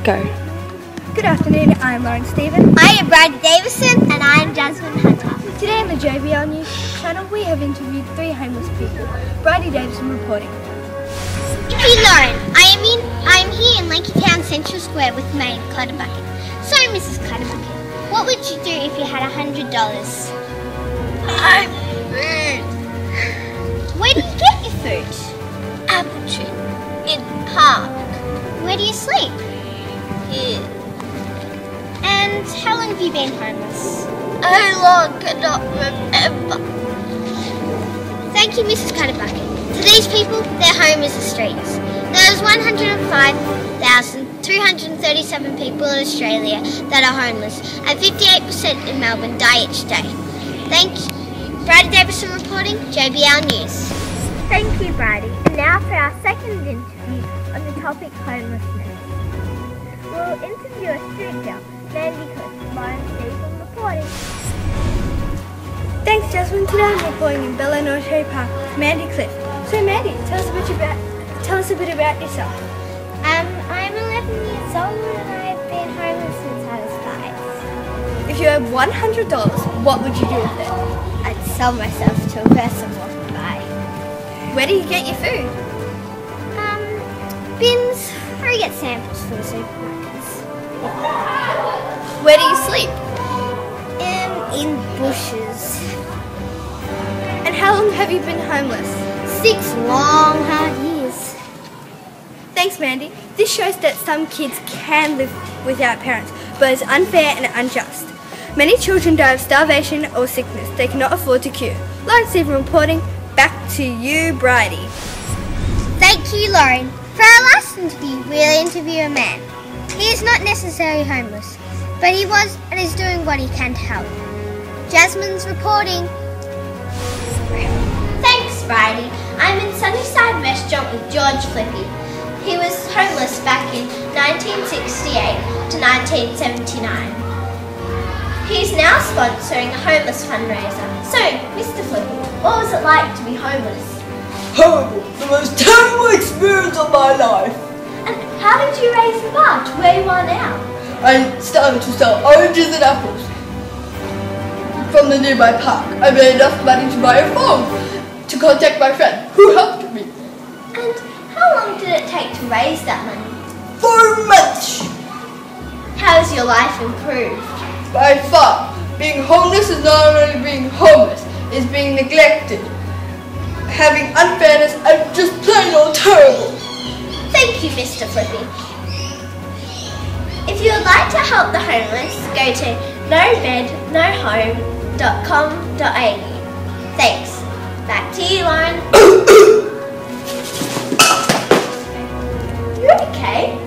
Go. Good afternoon, I'm Lauren Stephen. I am Bradley Davison. And I am Jasmine Hunter. Today on the JBL News channel we have interviewed 3 homeless people. Bradley Davison reporting. Thank you, Lauren. I am here in Lanky Town Central Square with Maid Clutterbucket. So, Mrs. Clutterbucket, what would you do if you had $100? I'm food. Where do you get your food? Apple tree. In park. Where do you sleep? Here. And how long have you been homeless? How long cannot remember. Thank you, Mrs. Clutterbucket. To these people, their home is the streets. There's 105,337 people in Australia that are homeless, and 58% in Melbourne die each day. Thank you. Bradley Davison reporting, JBL News. Thank you, Bradley. And now for our second interview on the topic homelessness. We'll interview a street girl, Mandy Cliff, Lauren Stephen reporting. Thanks Jasmine. Today I'm reporting in Bella Norte Park with Mandy Cliff. So Mandy, tell us a bit about yourself. I'm 11 years old and I've been homeless since I was 5. If you had $100, what would you do with it? I'd sell myself to a person walking by. Where do you get your food? Bins, or I get samples from the supermarkets. Where do you sleep? In bushes. And how long have you been homeless? 6 long, hard years. Thanks Mandy. This shows that some kids can live without parents, but it's unfair and unjust. Many children die of starvation or sickness they cannot afford to cure. Lauren Stephen reporting. Back to you, Bridie. Thank you, Lauren. For our last interview, we'll interview a man. He is not necessarily homeless, but he was and is doing what he can to help. Jasmine's reporting. Thanks, Bridie. I'm in Sunnyside Restaurant with George Flippy. He was homeless back in 1968 to 1979. He's now sponsoring a homeless fundraiser. So, Mr. Flippy, what was it like to be homeless? Horrible. The most terrible experience of my life. And how did you raise the bar to where you are now? I started to sell oranges and apples from the nearby park. I made enough money to buy a phone to contact my friend who helped me. And how long did it take to raise that money? 4 months. How has your life improved? By far, being homeless is not only being homeless, it's being neglected, having unfairness, and just plain old terrible. Thank you, Mr. Flippy. If you would like to help the homeless, go to nobednohome.com.au. Thanks. Back to you, Lauren. You okay?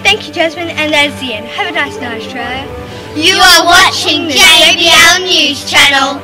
Thank you, Jasmine, and that's the end. Have a nice night, Australia. You are watching the JBL News channel.